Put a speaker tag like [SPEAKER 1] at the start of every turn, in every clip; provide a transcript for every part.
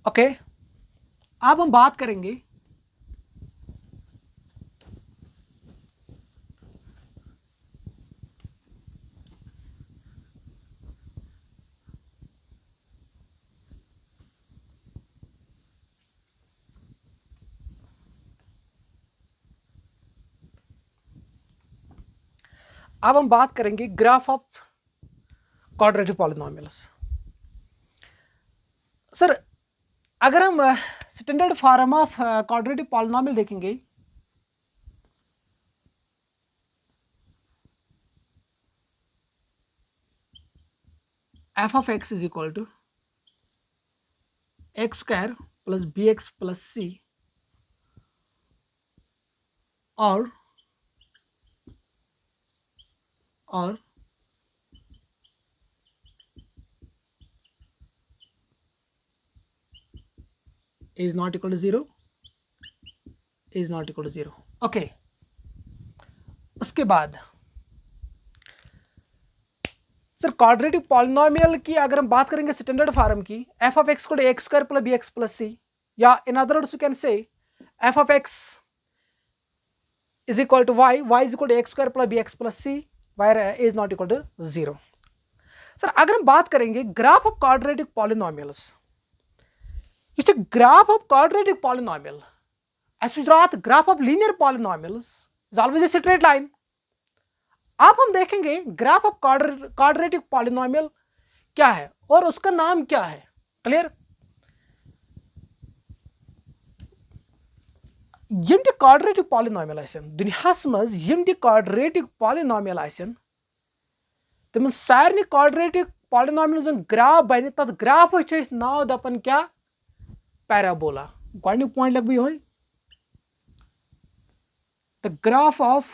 [SPEAKER 1] Okay, अब हम बात करेंगे graph of quadratic polynomials. Sir, अगर हम standard form of quadratic polynomial देखेंगे, f of x is equal to x square plus b x plus c और is not equal to 0, is not equal to 0। Okay, उसके बाद sir quadratic polynomial की अगर हम बात करेंगे स्टैंडर्ड फॉर्म की, एफ ऑफ एक्स को x square plus b x plus c, या in other words you can say f of x is equal to y, y is equal to x square plus b x plus c, where is not equal to 0। Sir, अगर हम बात करेंगे graph of quadratic polynomials, graph of quadratic polynomial as we draw the graph of linear polynomials is always a straight line। अब हम देखेंगे graph of quadratic polynomial क्या है और उसका नाम क्या है। क्लियर? यम ति क्वाड्रेटिक पॉलिनोमियल आसन दुनियास मज, यम ति क्वाड्रेटिक पॉलिनोमियल आसन, तम सारे क्वाड्रेटिक पॉलिनोमियल जो ग्राफ बन, तथ ग्राफ नाव दपन क्या, पैराबोला। गोडनिक पॉइंट लग बह यही, the graph of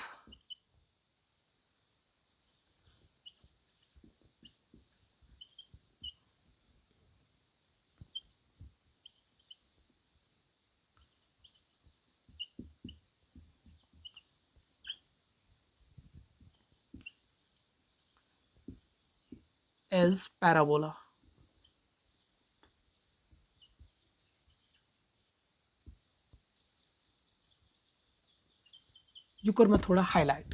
[SPEAKER 1] is parabola। यू कर मैं थोड़ा highlight,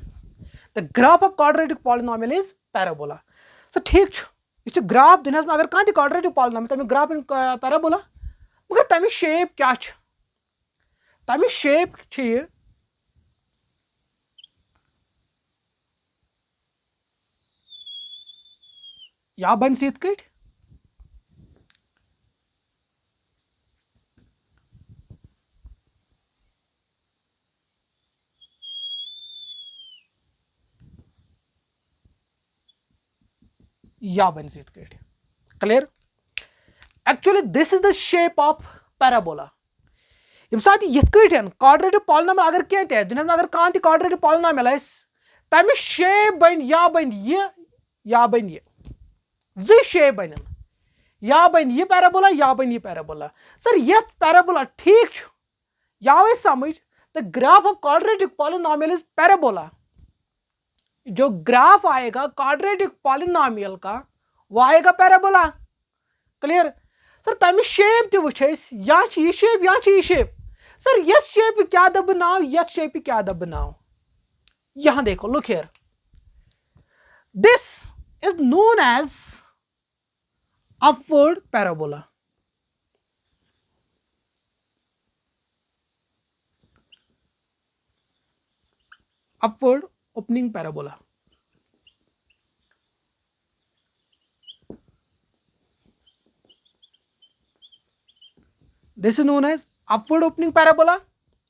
[SPEAKER 1] the graph of quadratic polynomial is parabola. Sir ठीक यह ग्राफ दुनिया में अगर कह क्वाड्रेटिक पॉलिनोमियल तमिक ग्राफ इन पैराबोला, मगर तमिक शेप क्या, तमिक शेप या बन इत कट, या बन इत cut. Clear? Actually this is the shape of parabola. यम सात यथ कटन क्वाड्रेटिक पॉलिनोमियल अगर कह ते दुनिया में अगर कह क्वाड्रेटिक पॉलिनोमियल तमिक शेप बन या बन या बन जी शेप बन, या बन यह पैराबोला या बन यह पैराबोला। सर यथ पैराबोला ठीक या समझ, the graph of quadratic polynomial is parabola. जो ग्राफ आएगा क्वाड्रेटिक पॉलिनोमियल का वो आएगा पैराबोला। क्लियर? सर तमिक शेप ते वुच या यह शेप या यह शेप। सर यथ शेप क्या दब नाव, यथ शेप क्या दब नाव, यहां देखो, look here, this is known as upward parabola. Upward opening parabola. This is known as upward opening parabola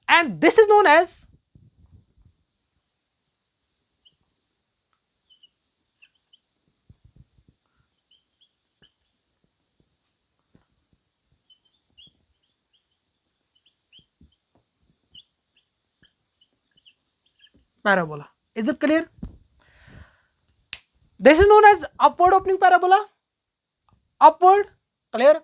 [SPEAKER 1] and this is known as parabola। Is it clear? This is known as upward opening parabola। Upward, clear?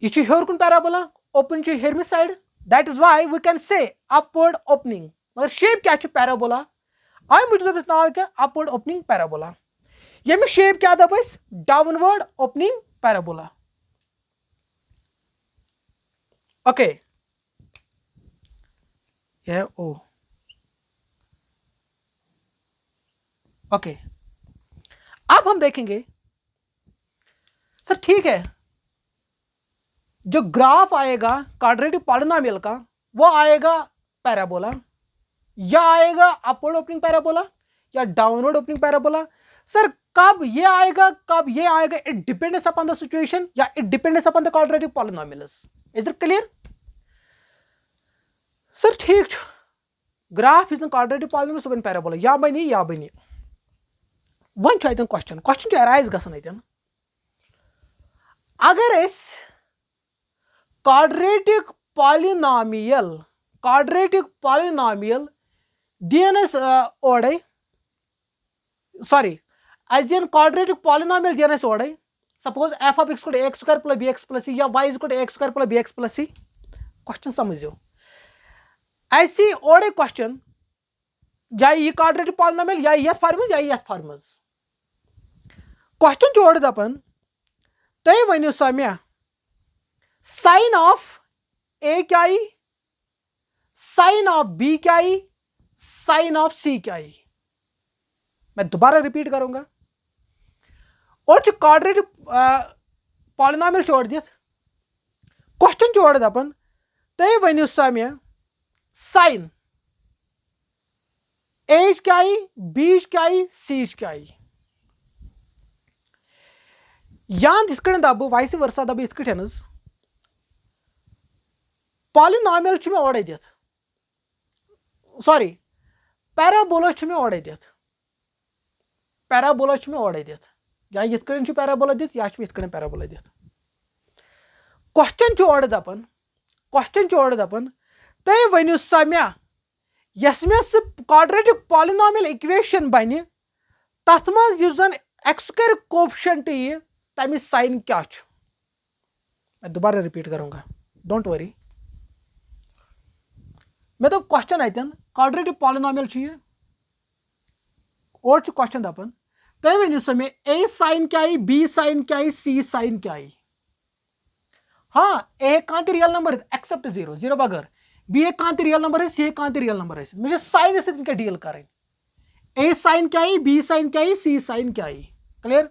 [SPEAKER 1] This is here kun parabola, open to here side। That is why we can say upward opening। मगर shape क्या है parabola? आई मुझे तो नाम क्या, upward opening parabola। ये में shape क्या दबस, downward opening parabola। ओके, यह ओ, ओके। अब हम देखेंगे सर, ठीक है, जो ग्राफ आएगा क्वाड्रेटिक पॉलिनोमियल का वो आएगा पैराबोला, या आएगा अपवर्ड ओपनिंग पैराबोला या डाउनवर्ड ओपनिंग पैराबोला। सर कब ये आएगा, कब ये आएगा, it depends upon the situation या it depends upon the quadratic polynomials. Is it clear? Sir ठीक छ, ग्राफ इज क्वाड्रेटिक पॉलिनोमियल सो बन पैराबोला, या बनी या बनी। वन छ अतन क्वेश्चन, क्वेश्चन छ अराइज गसन अतन, अगर इस क्वाड्रेटिक पॉलिनोमियल दियनस ओडे, सॉरी as दिन क्वाड्रेटिक पॉलिनोमियल दियनस ओडे, suppose f of x x square plus bx plus c या y is x square plus bx plus c। Question समझो, ऐसी ओडे क्वेश्चन या ये क्वाड्रेटिक पॉलिनोमियल या यथ फॉर्मस या यथ फॉर्मस। क्वेश्चन ओडे दपन तुम वनो सा मे साइन ऑफ ए क्या यी, साइन ऑफ बी क्या यी, साइन ऑफ सी क्या यी। मैं दोबारा रिपीट करूंगा, और क्वाड्रेटिक पॉलिनोमियल छोड़ दित, क्वेश्चन छोड़ दपन तुम वनो सा मे साइन एच क्या यी, बी क्या यी, सी क्या यी। यान इथ दब वाइस वर्सा दब इथ पॉलिनोमियल मे ओडे दित, सॉरी पैराबोला मे ओडे दित, पैराबोला मे ओडे दित, या इथ पैराबोला दित या इथ पैराबोला दित। क्वेश्चन ओडे दपन, क्वेश्चन ओडे दपन तुम वनो सा मे यस मे सह क्वाड्रेटिक पॉलिनोमियल इक्वेशन बन तथ मज युस जन एक्स स्क्वायर कोएफिशिएंट यी तमिस साइन क्या छ। मैं दोबारा रिपीट करूंगा, डोंट वरी। मैं तो क्वेश्चन अतन क्वाड्रेटिक पॉलिनोमियल छ ये, और क्वेश्चन दपन तुम वनो सा मे ए साइन क्या यी, बी साइन क्या यी, सी साइन क्या यी। हाँ ए कह real number except zero, zero बगैर, बी कह रियल नंबर, सी कह रियल नंबर, मुझे साइन सत्य डील कर। ए साइन क्या यी, बी साइन क्या यी, सी साइन क्या यी। क्लियर?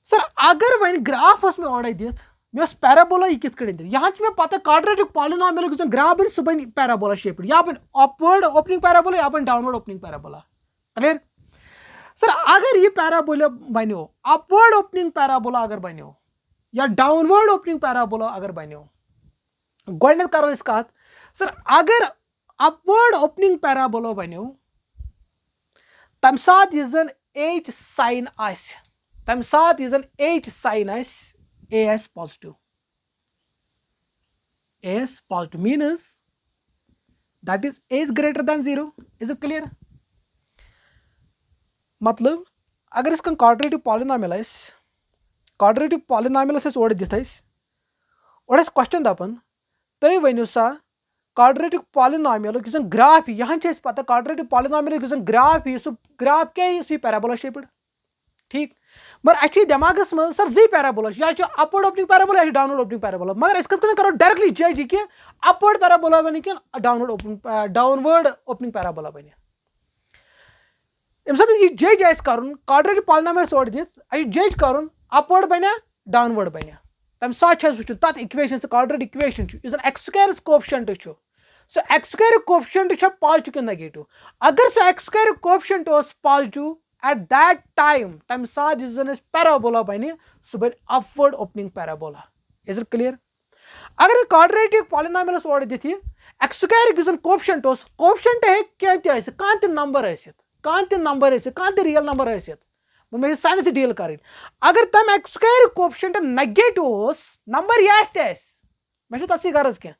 [SPEAKER 1] सर अगर वन ग्राफस में ओडे दित मे पैराबोला यह कित दित, यहाँ मे पता क्वाड्रेटिक पॉलिनोमियल ग्राफ बन सह बन पैराबोला शेप्ड, या बन अपवर्ड ओपनिंग पैराबोला या बन downward opening parabola. Clear? Sir अगर यह पैराबोला बनो, अपवर्ड ओपनिंग पैराबोला अगर बनो या डाउनवर्ड ओपनिंग पैराबोला अगर बनो, गोडनेथ करो इस कत। सर अगर अपवर्ड ओपनिंग पैराबोला बनो तम साथ यह जन एच साइन आस, तम साथ यह जन h sine us as positive, as positive means that is a is greater than 0. is it clear? मतलब अगर इसका क्वाड्रेटिक पॉलिनोमियल है, क्वाड्रेटिक पॉलिनोमियल से ओड दित और क्वेश्चन दपन तुम वनो सा क्वाड्रेटिक पॉलिनोमियल ग्राफ यहाँ पता क्वाड्रेटिक पॉलिनोमियल ग्राफ सह ग्राफ क्या सह पैराबोला शेप्ड। ठीक, मगर अच्छे दिमागस मज सर जी पैराबोला या अपवर्ड ओपनिंग पैराबोला या डाउनवर्ड ओपनिंग पैराबोला, मगर अस करो डायरेक्टली जज कि अपवर्ड पैराबोला बन कि डाउनवर्ड ओपनिंग पैराबोला बन। अम सत जज आस कर क्वाड्रेटिक पॉलिनोमियल ओड दित जज कर अपवर्ड बना डाउनवर्ड बना, तम साथ वो तथ equation quadratic equation x square coefficient सो एक्स स्क्वायर कोएफिशिएंट पॉजिटिव कि नेगेटिव। अगर सो x square coefficient positive at that time तम साथ यह पैराबोला बन सह बन upward opening parabola. Is it clear? अगर क्वाड्रेटिक पॉलिनोमियल ओड दित एक्स स्क्वायर कोएफिशिएंट कोएफिशिएंट हे कह नंबर कह नंबर कह रियल नंबर मे साइंस डील कर। अगर तम x square coefficient negative number यह मे तसी गर्ज कह,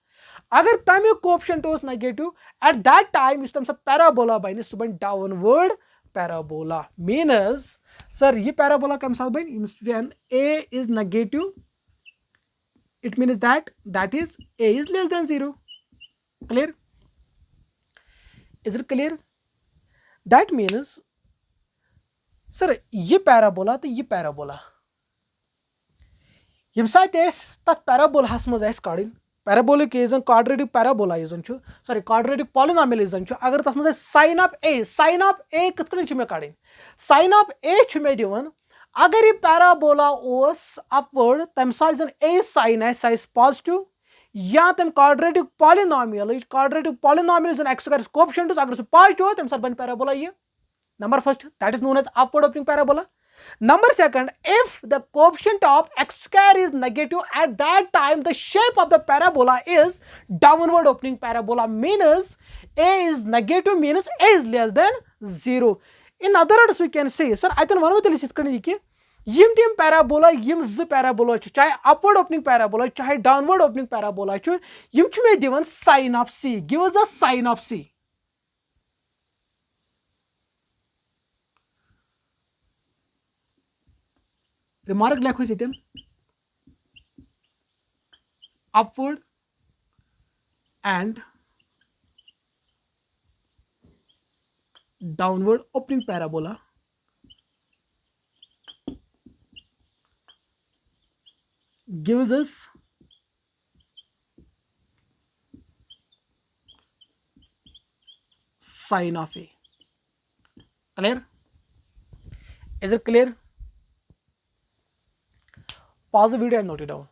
[SPEAKER 1] अगर तमिक coefficient negative at that time तम सा पैराबोला बन सह बन डाउनवर्ड पैराबोला। मीनस सर ये पैराबोला कम साथ बन when a is negative, it means that is a is less than 0. Clear? Is it clear? That means sir ये पैराबोला तो ये पैराबोला यम साथ तथ पैराबोला मज कड़न पैराबोलिक यह quadratic parabola sorry quadratic polynomial अगर तस मज sin of a कथ कन मे कड़न sin of a मे दिवन अगर यह पैराबोला अपवर्ड तम साथ जन a sin सह पॉजिटिव या तम quadratic polynomial जन x कर कोएफिशिएंट्स अगर सह पॉजिटिव हो तम साथ बन पैराबोला ये number first that is known as upward opening parabola. Number second, if the coefficient of x square is negative at that time the shape of the parabola is downward opening parabola means a is negative means a is less than 0. In other words we can say sir I can one ki yim tim parabola yim z parabola chahe upward opening parabola chahe downward opening parabola yim ch me divan sin of c give us a sin of c. Remark lekho sitten upward and downward opening parabola gives us sin of a. Clear? Is it clear? Pause the video and note it down.